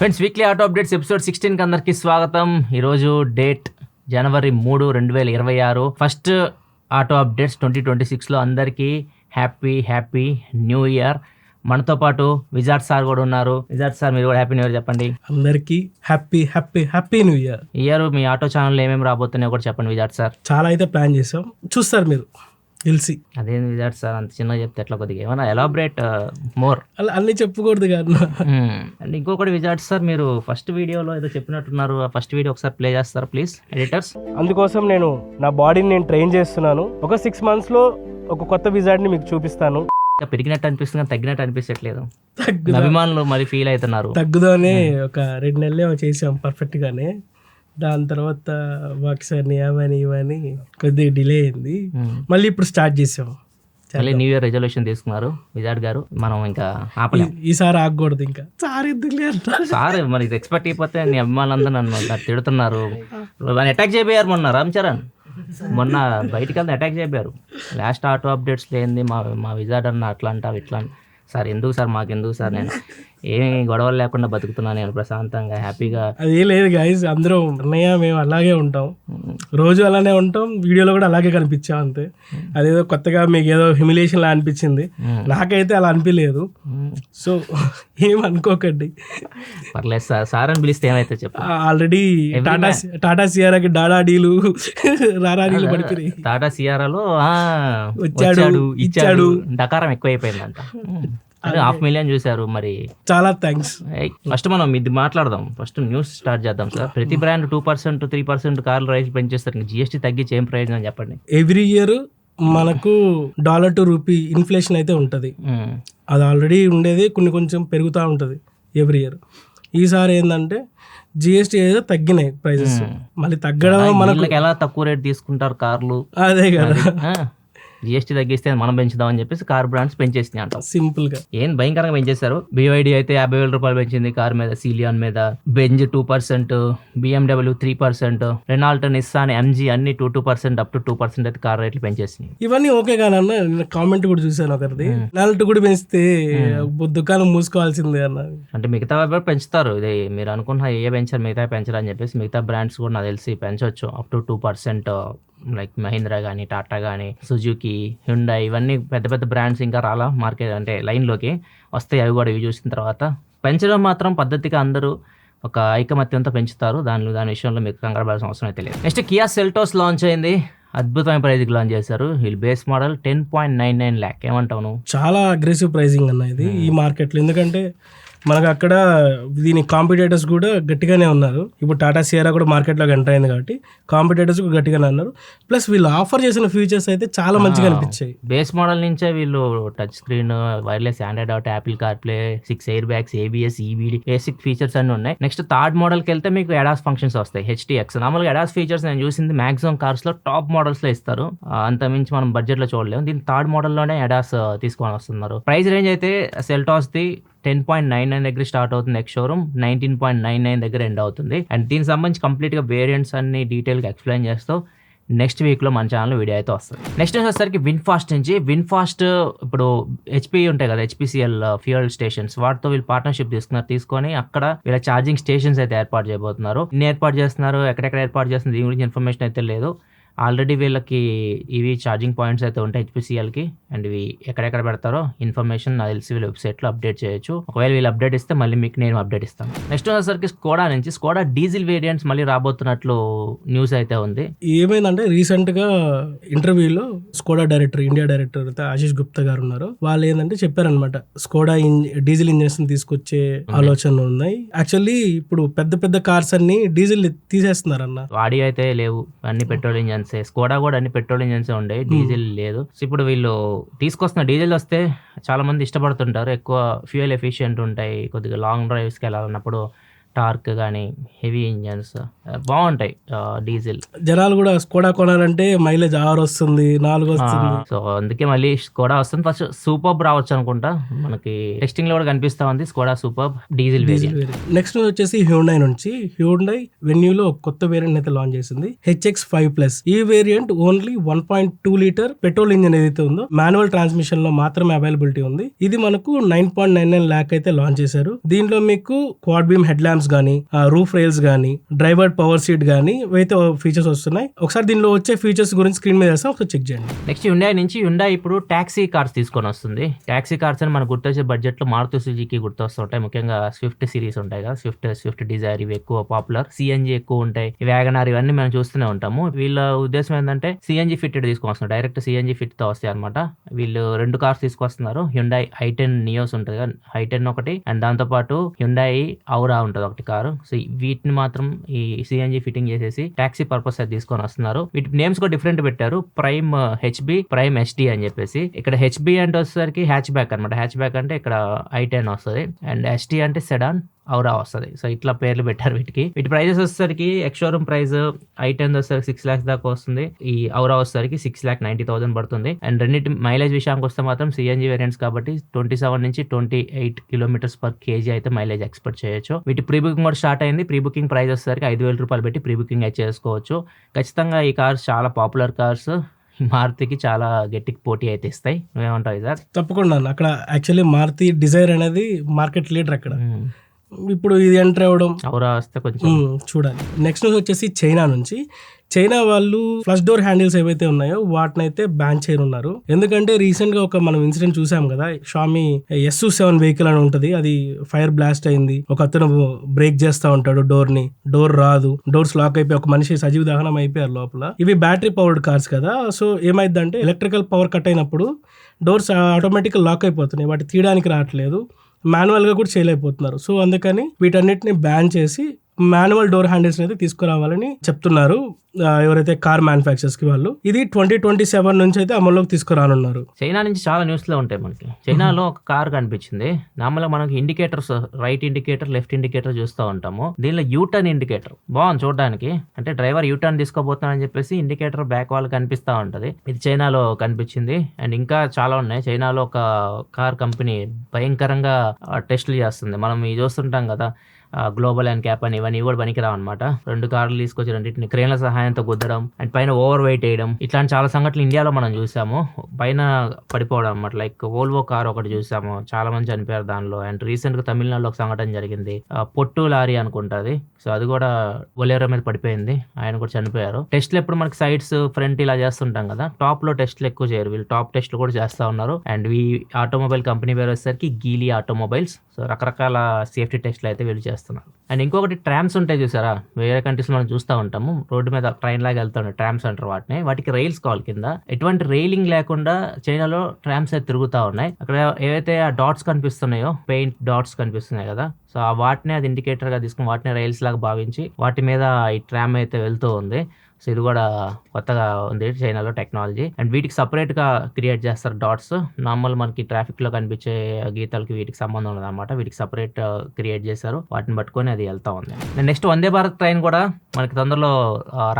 Friends, weekly auto updates episode 16కి అందరికీ స్వాగతం. ఈరోజు డేట్ జనవరి 3, 2026. ఫస్ట్ ఆటో అప్డేట్స్ 2026లో అందరికీ హ్యాపీ న్యూ ఇయర్. మనతో పాటు విజార్డ్ సార్ కూడా ఉన్నారు. విజార్డ్ సార్, మీరు కూడా హ్యాపీ న్యూ ఇయర్ చెప్పండి. అందరికీ హ్యాపీ న్యూ ఇయర్. ఇయర్ మీ ఆటో ఛానల్లో ఏమేమి రాబోతున్నాయో కూడా చెప్పండి విజార్డ్ సార్. చాలా అయితే ప్లాన్ చేసాం, చూస్తారు మీరు తెలిసి. అదేంటి విజార్డ్ సార్, అంత చిన్నగా చెప్తే ఎట్లా? కొద్దిగా ఏమన్నా ఎలాబరేట్ మోర్. అలా అన్నీ చెప్పుకూడదు కాదు. అండ్ ఇంకొకటి విజార్డ్ సార్, మీరు ఫస్ట్ వీడియోలో ఏదో చెప్పినట్టున్నారు. ఆ ఫస్ట్ వీడియో ఒకసారి ప్లే చేస్తారా ప్లీజ్ ఎడిటర్స్? అందుకోసం నేను నా బాడీని నేను ట్రైన్ చేస్తున్నాను. ఒక 6 monthsలో ఒక కొత్త విజార్డ్ని మీకు చూపిస్తాను. పెరిగినట్టు అనిపిస్తుంది కానీ తగ్గినట్టు అనిపించట్లేదు. అభిమానులు మరి ఫీల్ అవుతున్నారు. తగ్గుదానే ఒక 2 నెలలే చేసాం పర్ఫెక్ట్ గానే. దాని తర్వాత ఒకసారి ఇవని కొద్దిగా డిలే అయింది. మళ్ళీ ఇప్పుడు స్టార్ట్ చేసాం. మళ్ళీ న్యూ ఇయర్ రెజల్యూషన్ తీసుకున్నారు విజార్డ్ గారు. మనం ఇంకా ఆపలేం. ఈసారి ఆగకూడదు. ఇంకా సార్ ఎందుకు సార్ మరి ఎక్స్పెక్ట్ అయిపోతే నీ అభిమానులందరూ నన్ను తిడుతున్నారు. అటాక్ చేయబోయారు మొన్న రామ్ చరణ్. మొన్న బయటికి వెళ్తే అటాక్ చేయబోయారు. లాస్ట్ ఆటో అప్డేట్స్ లేనిది మా విజార్డ్ అన్న అట్లా అంటావు ఇట్లా. సార్ ఎందుకు సార్, మాకెందుకు సార్, నేను ఏమి గొడవలు లేకుండా బతుకుతున్నాను నేను ప్రశాంతంగా హ్యాపీగా. అది లేదు గైస్, అందరూ అన్నయ్య మేము అలాగే ఉంటాం, రోజు అలానే ఉంటాం, వీడియోలో కూడా అలాగే కనిపించాం అంతే. అదేదో కొత్తగా మీకు ఏదో హ్యూమిలేషన్ లా అనిపించింది, నాకైతే అలా అనిపించలేదు. సో ఏమనుకోకండి. పర్లేదు సార్, సార్ అని పిలిస్తే ఏమైతే చెప్పు. ఆల్రెడీ టాటా సియారాకి డాడాడీలు రారాడీలు పడిపోయి టాటా సియారాలో వచ్చాడు ఇచ్చాడు డకారం ఎక్కువైపోయిందంట. 500,000 చూశారు. మరి చాలా థ్యాంక్స్. ఫస్ట్ మనం ఇది మాట్లాడదాం. ఫస్ట్ న్యూస్ స్టార్ట్ చేద్దాం సార్. ప్రతి బ్రాండ్ 2%, 3% కార్లు రైస్ పెంచేస్తారు. జిఎస్టీ తగ్గించి ఏం ప్రయోజనం చెప్పండి. ఎవ్రీ ఇయర్ మనకు $1 to రూపీ ఇన్ఫ్లేషన్ అయితే ఉంటుంది. అది ఆల్రెడీ ఉండేది, కొంచెం పెరుగుతూ ఉంటుంది ఎవ్రీ ఇయర్. ఈసారి ఏంటంటే జిఎస్టీ ఏదో తగ్గినాయి ప్రైజెస్. మళ్ళీ తగ్గడం మనకు ఎలా తక్కువ రేట్ తీసుకుంటారు కార్లు, అదే కదా. జిఎస్టీ తగ్గిస్తే మనం పెంచుదామని చెప్పేసి కార్ బ్రాండ్స్ పెంచేసినాయి అంటాం. సింపుల్ గా ఏం భయంకరంగా పెంచేశారు. BYD అయితే $50,000 పెంచింది కార్ మీద, సీలియాన్ మీద. Benz 2%, BMW 3%, Renault, Nissan, MG అన్ని 2% అప్ టు 2% అయితే కార్ రేట్లు పెంచేసినాయి. ఇవన్నీ ఓకే కానన్న, నేను కామెంట్ కూడా చూసాను ఒకరిది, రెనాల్ట్ కూడా పెంచితే దుకాణం మూసుకోవాల్సిందే అన్న. అంటే మిగతా పెంచుతారు, ఇది మీరు అనుకున్న ఏ పెంచారు మిగతా పెంచరు అని చెప్పేసి మిగతా బ్రాండ్స్ కూడా నాకు తెలిసి పెంచవచ్చు అప్ టు 2%. లైక్ మహీంద్రా కానీ, టాటా కానీ, సుజుకి, హ్యుండాయ్, ఇవన్నీ పెద్ద పెద్ద బ్రాండ్స్ ఇంకా రాలా మార్కెట్ అంటే లైన్లోకి వస్తాయి. అవి కూడా ఇవి చూసిన తర్వాత పెంచడం మాత్రం పద్ధతిగా అందరూ ఒక ఐకమత్యంతో పెంచుతారు. దాని విషయంలో మీకు కంగారు పడాల్సిన అవసరం అయితే లేదు. నెక్స్ట్ కియా సెల్టోస్ లాంచ్ అయింది. అద్భుతమైన ప్రైజింగ్ లాంచ్ చేశారు. వీళ్ళు బేస్ మోడల్ 10.99 lakh. ఏమంటావు నువ్వు? చాలా అగ్రెసివ్ ప్రైజింగ్ అన్న ఇది ఈ మార్కెట్లో. ఎందుకంటే మనకు అక్కడ దీని కాంపిటేటర్స్ కూడా గట్టిగానే ఉన్నారు. ఇప్పుడు టాటా సియారా కూడా మార్కెట్లోకి ఎంటర్ అయింది కాబట్టి కాంపిటేటర్స్ కూడా గట్టిగానే ఉన్నారు. ప్లస్ వీళ్ళు ఆఫర్ చేసిన ఫీచర్స్ అయితే చాలా మంచిగా అనిపించాయి. బేస్ మోడల్ నుంచే వీళ్ళు touch screen, wireless Android auto, Apple CarPlay, 6 air bags, ABS, EBD basic features అన్ని ఉన్నాయి. నెక్స్ట్ థర్డ్ మోడల్కి వెళ్తే మీకు ఎడాస్ ఫంక్షన్స్ వస్తాయి. HTX నార్మల్గా ఎడాస్ ఫీచర్స్ నేను చూసింది మాక్సిమం కార్స్ లో టాప్ మోడల్స్ లో ఇస్తారు. అంత మించి మనం బడ్జెట్ లో చూడలేము. దీని థర్డ్ మోడల్లోనే ఎడాస్ తీసుకొని వస్తున్నారు. ప్రైస్ రేంజ్ అయితే సెల్టాస్ ది 10.99 దగ్గర స్టార్ట్ అవుతుంది. నెక్స్ట్ షోరూమ్ 19.99 దగ్గర ఎండ్ అవుతుంది. అండ్ దీనికి సంబంధించి కంప్లీట్ గా వేరియంట్స్ అన్ని డీటెయిల్ గా ఎక్స్ప్లెయిన్ చేస్తూ నెక్స్ట్ వీక్ లో మన ఛానల్ వీడియో అయితే వస్తుంది. నెక్స్ట్ వచ్చేసరికి విన్ఫాస్ట్ నుంచి. విన్ఫాస్ట్ ఇప్పుడు HP ఉంటాయి కదా, HPCL ఫ్యూయల్ స్టేషన్స్, వాటితో వీళ్ళు పార్ట్నర్షిప్ తీసుకొని అక్కడ వీళ్ళ ఛార్జింగ్ స్టేషన్స్ అయితే ఏర్పాటు చేయబోతున్నారు. ఇన్ని ఏర్పాటు చేస్తున్నారు, ఎక్కడెక్కడ ఏర్పాటు చేస్తున్నారు దీని గురించి ఇన్ఫర్మేషన్ అయితే లేదు. ఆల్రెడీ వీళ్ళకి ఇవి ఛార్జింగ్ పాయింట్స్ అయితే ఉంటాయి HPCLకి. అండ్ ఇవి ఎక్కడెక్కడ పెడతారో ఇన్ఫర్మేషన్ నాకు తెలిసి వీళ్ళ వెబ్సైట్లో అప్డేట్ చేయొచ్చు. ఒకవేళ వీళ్ళు అప్డేట్ ఇస్తే మళ్ళీ మీకు నేను అప్డేట్ ఇస్తాను. నెక్స్ట్ వచ్చేసరికి స్కోడా నుంచి. స్కోడా డీజిల్ వేరియంట్స్ మళ్ళీ రాబోతున్నట్లు న్యూస్ అయితే ఉంది. ఏమైందంటే రీసెంట్గా ఇంటర్వ్యూలో Skoda director, India director Ashish Gupta గారు ఉన్నారు. వాళ్ళు ఏంటంటే చెప్పారనమాట, స్కోడా డీజిల్ ఇంజన్స్ తీసుకొచ్చే ఆలోచనలు ఉన్నాయి. యాక్చువల్లీ ఇప్పుడు పెద్ద పెద్ద కార్స్ అన్ని డీజిల్ తీసేస్తున్నారు అన్న. వాడి అయితే లేవు, అన్ని పెట్రోల్ ఇంజన్స్. స్కోడా కూడా అన్ని పెట్రోల్ ఇంజన్స్ ఉండే, డీజిల్ లేదు. సో ఇప్పుడు వీళ్ళు తీసుకొస్తున్న డీజిల్ వస్తే చాలా మంది ఇష్టపడుతుంటారు. ఎక్కువ ఫ్యూయల్ ఎఫిషియెంట్ ఉంటాయి. కొద్దిగా లాంగ్ డ్రైవ్స్కి వెళ్ళాలన్నప్పుడు టార్క్ కానీ హెవీ ఇంజన్స్ బాగుంటాయి డీజిల్. జనాలు కూడా స్కోడా కొనాలంటే మైలేజ్ 6 వస్తుంది, 4 వస్తుంది. సో అందుకే మళ్ళీ స్కోడా వస్తుంది. ఫస్ట్ సూపర్బ్ రావచ్చు అనుకుంటా, మనకి టెస్టింగ్ లో కూడా కనిపిస్తా ఉంది Skoda superb diesel variant. Next వచ్చేసి హ్యూండై నుంచి హ్యూండై వెన్యూలో ఒక కొత్త వేరియంట్ అయితే లాంచ్ చేసింది, HX5+. ఈ variant only 1.2 litre petrol engine ఏదైతే ఉందో మాన్యువల్ ట్రాన్స్మిషన్ లో మాత్రమే అవైలబిలిటీ ఉంది. ఇది మనకు 9.99 lakh అయితే లాంచ్ చేశారు. దీంట్లో మీకు క్వాడ్ బీమ్ హెడ్ ల్యాంప్స్ గానీ, రూఫ్ రైల్స్ గానీ, డ్రైవర్ పవర్ సీట్ గానీ అయితే ఫీచర్స్ వస్తున్నాయి. ఒకసారి దీనిలో వచ్చే ఫీచర్స్ గురించి స్క్రీన్ మీద వేస్తాం, ఒకసారి చెక్ చేయండి. నెక్స్ట్ హ్యుండాయ్ నుంచి హ్యుండాయ్ ఇప్పుడు టాక్సీ కార్స్ తీసుకొని వస్తుంది. టాక్సీ కార్స్ అని మనకు గుర్తొచ్చే బడ్జెట్ లో మారుతి సుజుకి గుర్తొస్తుంటాయి. ముఖ్యంగా స్విఫ్ట్ సిరీస్ ఉంటాయి కదా, స్విఫ్ట్ డిజైర్, ఇవి ఎక్కువ పాపులర్. సిఎన్జి ఎక్కువ ఉంటాయి, వ్యాగనార్ ఇవన్నీ మనం చూస్తూనే ఉంటాము. వీళ్ళ ఉద్దేశం ఏంటంటే సిఎన్జి ఫిట్టెడ్ తీసుకొస్తున్నారు, డైరెక్ట్ సిఎన్జి ఫిట్ తో వస్తాయి అనమాట. వీళ్ళు 2 కార్స్ తీసుకొస్తున్నారు. హ్యుండాయ్ i10 నియోస్ ఉంటుంది కదా, i10 ఒకటి, అండ్ దాంతో పాటు హ్యుండాయ్ ఔరా ఉంటుంది ఒకటి కారు. సో వీటిని మాత్రం ఈ సిఎన్జి ఫిట్టింగ్ చేసేసి టాక్సీ పర్పస్ అది తీసుకొని వస్తున్నారు. వీటి నేమ్స్ కూడా డిఫరెంట్ పెట్టారు, ప్రైమ్ హెచ్బి, ప్రైమ్ హెచ్డి అని చెప్పేసి. ఇక్కడ హెచ్బి అంటే వచ్చేసరికి హ్యాచ్ బ్యాక్ అనమాట. హ్యాచ్ బ్యాక్ అంటే ఇక్కడ i10 వస్తుంది, అండ్ హెచ్డి అంటే సెడాన్, ఔరా వస్తుంది. సో ఇట్లా పేర్లు పెట్టారు వీటికి. వీటి ప్రైజెస్ వచ్చేసరికి ఎక్స్ షోరూమ్ ప్రైస్ i10 వచ్చేసరికి 6 lakhs దాకా వస్తుంది, ఈ ఔరా వచ్చేసరికి 6,90,000 పడుతుంది. అండ్ రెండింటి మైలేజ్ విషయానికి వస్తే మాత్రం సిఎన్జి వేరియంట్స్ కాబట్టి 27 నుంచి 28 km/kg అయితే మైలేజ్ ఎక్స్పెక్ట్ చేయొచ్చు. వీటి ప్రీ బుకింగ్ కూడా స్టార్ట్ అయింది. ప్రీ బుకింగ్ ప్రైస్ వచ్చేసరికి 5,000 రూపాయలు పెట్టి ప్రీ బుకింగ్ అయితే చేసుకోవచ్చు. ఖచ్చితంగా ఈ కార్స్ చాలా పాపులర్ కార్స్, మారుతికి చాలా గట్టికి పోటీ అయితే ఇస్తాయి. నువ్వేమంటావు సార్? తప్పకుండా. అక్కడ యాక్చువల్లీ మారుతి డిజైర్ అనేది మార్కెట్ లీడర్ అక్కడ. ఇప్పుడు ఇది ఎంటర్ అవ్వడం వస్తే కొంచెం చూడాలి. నెక్స్ట్ వచ్చేసి చైనా నుంచి. చైనా వాళ్ళు ఫ్లష్ డోర్ హ్యాండిల్స్ ఏవైతే ఉన్నాయో వాటిని అయితే బ్యాన్ చేయనున్నారు. ఎందుకంటే రీసెంట్ గా మనం ఇన్సిడెంట్ చూసాం కదా, షామీ SU7 వెహికల్ అని ఉంటది, అది ఫైర్ బ్లాస్ట్ అయింది. ఒక అతను బ్రేక్ చేస్తా ఉంటాడు డోర్ రాదు, డోర్స్ లాక్ అయిపోయి ఒక మనిషి సజీవ దహనం అయిపోయారు లోపల. ఇవి బ్యాటరీ పవర్డ్ కార్స్ కదా, సో ఏమైందంటే ఎలక్ట్రికల్ పవర్ కట్ అయినప్పుడు డోర్స్ ఆటోమేటిక్ లాక్ అయిపోతున్నాయి, వాటి తీయడానికి రావట్లేదు, మాన్యువల్ గా కూడా చేయలేకపోతున్నారు. సో అందుకని వీటన్నిటిని బ్యాన్ చేసి మాన్యువల్ డోర్ హ్యాండిల్స్ అయితే తీసుకురావాలని చెప్తున్నారు ఎవరైతే కార్ మ్యానుఫ్యాక్చర్స్ కి వాళ్ళు. ఇది 2027 నుంచి అయితే అమల్లోకి తీసుకురానున్నారు. చైనా నుంచి చాలా న్యూస్ లో ఉంటాయి మనకి. చైనాలో ఒక కార్ కనిపించింది. నార్మల్గా మనకి indicators, right indicator, left indicator చూస్తూ ఉంటాము. దీనిలో యూటర్న్ ఇండికేటర్ బాగుంది చూడడానికి. అంటే డ్రైవర్ యూటర్న్ తీసుకోబోతున్నాడని చెప్పేసి ఇండికేటర్ బ్యాక్ వాళ్ళు కనిపిస్తూ ఉంటది. ఇది చైనాలో కనిపించింది. అండ్ ఇంకా చాలా ఉన్నాయి. చైనాలో ఒక కార్ కంపెనీ భయంకరంగా టెస్టులు చేస్తుంది. మనం ఇది చూస్తుంటాం కదా, గ్లోబల్ అండ్ క్యాప్ అని, ఇవన్నీ కూడా పనికిరావు అనమాట. 2 కార్లు తీసుకొచ్చి రెండింటిని క్రేన్ల సహాయంతో గుద్దడం అండ్ పైన ఓవర్ వెయిట్ వేయడం, ఇట్లాంటి చాలా సంఘటనలు ఇండియాలో మనం చూసాము. పైన పడిపోవడం అనమాట. లైక్ వోల్వో కార్ ఒకటి చూసాము, చాలా మంది చనిపోయారు దానిలో. అండ్ రీసెంట్ గా తమిళనాడులో ఒక సంఘటన జరిగింది, పొట్టు లారీ అనుకుంటుంది. సో అది కూడా బొలేరో మీద పడిపోయింది, ఆయన కూడా చనిపోయారు. టెస్ట్లు ఎప్పుడు మనకి సైడ్స్, ఫ్రంట్ ఇలా చేస్తుంటాం కదా, టాప్ లో టెస్ట్లు ఎక్కువ చేయరు, వీళ్ళు టాప్ టెస్ట్లు కూడా చేస్తా ఉన్నారు. అండ్ ఈ ఆటోమొబైల్ కంపెనీ పేరు వచ్చేసరికి గీలీ ఆటోమొబైల్స్. సో రకరకాల సేఫ్టీ టెస్ట్లు అయితే వీళ్ళు చేస్తున్నారు. అండ్ ఇంకొకటి ట్రామ్స్ ఉంటాయి చూసారా, వేరే కంట్రీస్ మనం చూస్తూ ఉంటాము, రోడ్డు మీద ట్రైన్ లాగా వెళ్తుంటాయి, ట్రామ్స్ అంటారు వాటిని. వాటికి రైల్స్ కావాలి కింద. ఎటువంటి రైలింగ్ లేకుండా చైనాలో ట్రామ్స్ అయితే తిరుగుతూ ఉన్నాయి. అక్కడ ఏవైతే ఆ డాట్స్ కనిపిస్తున్నాయో, పెయింట్ డాట్స్ కనిపిస్తున్నాయి కదా, సో వాటిని అది ఇండికేటర్ గా తీసుకుని వాటిని రైల్స్ లాగా భావించి వాటి మీద ఈ ట్రామ్ అయితే వెళ్తూ ఉంది. సో ఇది కూడా కొత్తగా ఉంది చైనాలో టెక్నాలజీ. అండ్ వీటికి సపరేట్ గా క్రియేట్ చేస్తారు డాట్స్. నార్మల్ మనకి ట్రాఫిక్ లో కనిపించే గీతాలకి వీటికి సంబంధం ఉండదు అనమాట, వీటికి సపరేట్ క్రియేట్ చేశారు. వాటిని పట్టుకొని అది వెళ్తా ఉంది. నెక్స్ట్ వందే భారత్ ట్రైన్ కూడా మనకి తొందరలో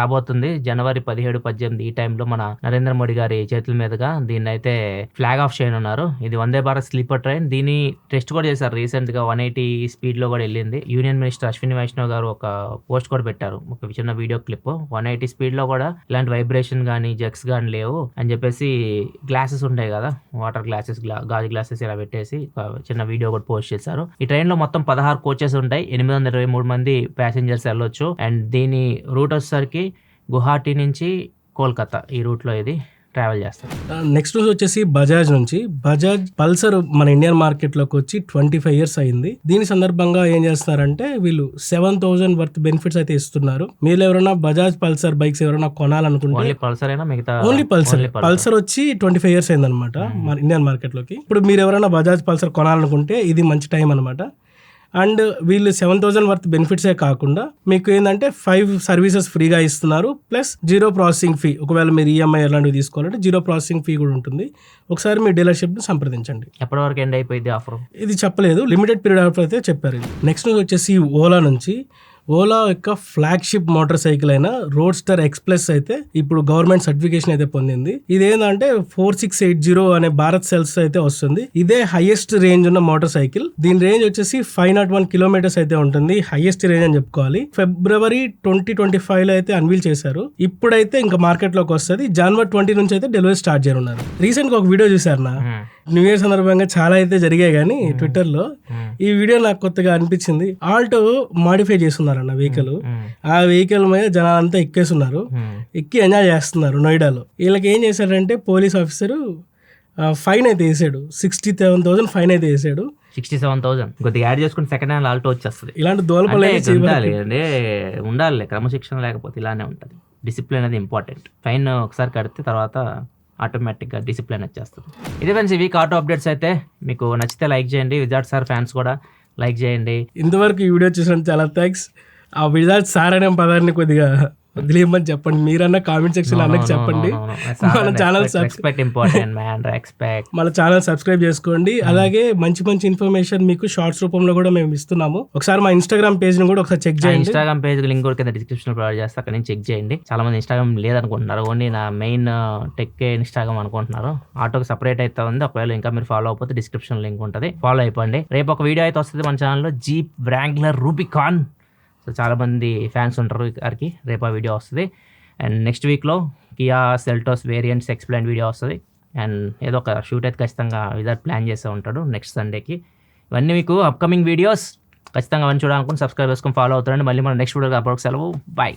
రాబోతుంది. జనవరి 17-18 ఈ టైంలో మన నరేంద్ర మోడీ గారి చేతుల మీదుగా దీన్ని అయితే ఫ్లాగ్ ఆఫ్ చేయనున్నారు. ఇది వందే భారత్ స్లీపర్ ట్రైన్. దీన్ని టెస్ట్ కూడా చేశారు రీసెంట్ గా, 180 స్పీడ్ లో కూడా వెళ్ళింది. యూనియన్ మినిస్టర్ అశ్విని వైష్ణవ్ గారు ఒక పోస్ట్ కూడా పెట్టారు, ఒక చిన్న వీడియో క్లిప్. 180 స్పీడ్ లో కూడా ఇలాంటి వైబ్రేషన్ గానీ జెక్స్ గానీ లేవు అని చెప్పేసి గ్లాసెస్ ఉంటాయి కదా, వాటర్ గ్లాసెస్, గాజు గ్లాసెస్ ఇలా పెట్టేసి చిన్న వీడియో కూడా పోస్ట్ చేశారు. ఈ ట్రైన్ లో మొత్తం 16 కోచెస్ ఉంటాయి, 823 మంది ప్యాసింజర్స్ వెళ్ళొచ్చు. అండ్ దీని రూట్ వచ్చేసరికి గువాహటి నుంచి కోల్కతా, ఈ రూట్ లో ఇది ట్రావెల్ చేస్తారు. నెక్స్ట్ వచ్చేసి బజాజ్ నుంచి. బజాజ్ పల్సర్ మన ఇండియన్ మార్కెట్ లోకి వచ్చి 25 years అయింది. దీని సందర్భంగా ఏం చేస్తున్నారంటే వీళ్ళు 7,000 వర్త్ బెనిఫిట్స్ అయితే ఇస్తున్నారు. మీరు ఎవరైనా బజాజ్ పల్సర్ బైక్స్ ఎవరైనా కొనాలనుకుంటే, ఓన్లీ పల్సర్ వచ్చి 25 years అయింది అనమాట మన ఇండియన్ మార్కెట్ లోకి. ఇప్పుడు మీరు ఎవరైనా బజాజ్ పల్సర్ కొనాలనుకుంటే ఇది మంచి టైం అనమాట. అండ్ వీళ్ళు 7,000 వర్త్ బెనిఫిట్సే కాకుండా మీకు ఏంటంటే 5 సర్వీసెస్ ఫ్రీగా ఇస్తున్నారు, ప్లస్ 0 ప్రాసెసింగ్ ఫీ. ఒకవేళ మీరు ఈఎంఐ అలాంటివి తీసుకోవాలంటే 0 ప్రాసెసింగ్ ఫీ కూడా ఉంటుంది. ఒకసారి మీ డీలర్షిప్ని సంప్రదించండి. ఎప్పటి వరకు ఎండ్ అయిపోయింది ఆఫర్? ఇది చెప్పలేదు, లిమిటెడ్ పీరియడ్ ఆఫర్ అయితే చెప్పారు. నెక్స్ట్ వచ్చేసి ఓలా నుంచి. ఓలా యొక్క ఫ్లాగ్షిప్ మోటార్ సైకిల్ అయిన రోడ్స్టర్ ఎక్స్ప్రెస్ అయితే ఇప్పుడు గవర్నమెంట్ సర్టిఫికేషన్ అయితే పొందింది. ఇదేంటంటే 4680 అనే భారత్ సెల్స్ అయితే వస్తుంది. ఇదే హైయెస్ట్ రేంజ్ ఉన్న మోటార్ సైకిల్. దీని రేంజ్ వచ్చేసి 501 కిలోమీటర్స్ అయితే ఉంటుంది. హైయెస్ట్ రేంజ్ అని చెప్పుకోవాలి. ఫిబ్రవరి 2025 లో అయితే అన్వీల్ చేశారు. ఇప్పుడైతే ఇంకా మార్కెట్ లోకి వస్తుంది. జనవరి 20 నుంచి అయితే డెలివరీ స్టార్ట్ చేయనున్నారు. రీసెంట్ గా ఒక వీడియో చూసారు నా న్యూ ఇయర్ సందర్భంగా చాలా అయితే జరిగాయి కానీ ట్విట్టర్ లో ఈ వీడియో నాకు కొత్తగా అనిపించింది. ఆల్టో మాడిఫై చేస్తున్నారన్న వెహికల్. ఆ వెహికల్ మీద జనాలంతా ఎక్కేస్తున్నారు, ఎక్కి ఎంజాయ్ చేస్తున్నారు నోయిడాలో. వీళ్ళకి ఏం చేశారంటే పోలీస్ ఆఫీసరు ఫైన్ అయితే వేసాడు. 67,000 ఫైన్ అయితే వేసాడు. 67,000 కొద్దిగా యాడ్ చేసుకుని సెకండ్ హ్యాండ్ ఆల్టో వచ్చేస్తుంది. ఇలాంటి దోలపల్లి ఉండాలి క్రమశిక్షణ, లేకపోతే ఇలానే ఉంటుంది. డిసిప్లిన్ అనేది ఇంపార్టెంట్. ఫైన్ ఒకసారి కడితే తర్వాత ఆటోమేటిక్గా డిసిప్లిన్ వచ్చేస్తుంది. ఇది ఫ్రెండ్స్, ఈ వీక్ ఆటో అప్డేట్స్ అయితే మీకు నచ్చితే లైక్ చేయండి. విజార్డ్ సార్ ఫ్యాన్స్ కూడా లైక్ చేయండి. ఇంతవరకు ఈ వీడియో చూసినందుకు చాలా థ్యాంక్స్. ఆ విజార్డ్ సార్ అనే పదాన్ని కొద్దిగా వదిలేయమని చెప్పండి. మీరన్నా కామెంట్ సెక్షన్ లో అన్నకి చెప్పండి. మన ఛానల్ మన ఛానల్ సబ్స్క్రైబ్ చేసుకోండి. అలాగే మంచి మంచి ఇన్ఫర్మేషన్ మీకు షార్ట్స్ రూపంలో కూడా మేము ఇస్తున్నాము. ఒకసారి మా ఇన్స్టాగ్రామ్ పేజ్ ని కూడా ఒకసారి చెక్ చేయండి. ఇన్స్టాగ్రామ్ పేజ్ లింక్ కూడా కింద డిస్క్రిప్షన్ ప్రొవైడ్ చేస్తే అక్కడ నుంచి చెక్ చేయండి. చాలా మంది ఇన్స్టాగ్రామ్ లేదనుకుంటున్నారు, ఓన్లీ నా మెయిన్ టెక్ ఇన్స్టాగ్రామ్ అనుకుంటున్నారు. ఆటోకి సపరేట్ అయితే ఉంది. ఒకవేళ ఇంకా మీరు ఫాలో అయిపోతే డిస్క్రిప్షన్ లింక్ ఉంటుంది, ఫాలో అయిపోండి. రేపు ఒక వీడియో అయితే వస్తుంది మన ఛానల్లో, జీప్ వ్రాంగ్లర్ రూబికాన్. సో చాలామంది ఫ్యాన్స్ ఉంటారు గారికి. రేపు ఆ వీడియో వస్తుంది. అండ్ నెక్స్ట్ వీక్లో Kia Seltos variants explain video వస్తుంది. అండ్ ఏదో ఒక షూట్ అయితే ఖచ్చితంగా విజార్డ్ ప్లాన్ చేస్తూ ఉంటాడు నెక్స్ట్ సండేకి. ఇవన్నీ మీకు అప్కమింగ్ వీడియోస్. ఖచ్చితంగా అవన్నీ చూడాలనుకుని సబ్స్క్రైబ్ చేసుకొని ఫాలో అవుతారండి. మళ్ళీ మనం నెక్స్ట్ వీడియోలో అప్పటికి సెలవు. బాయ్.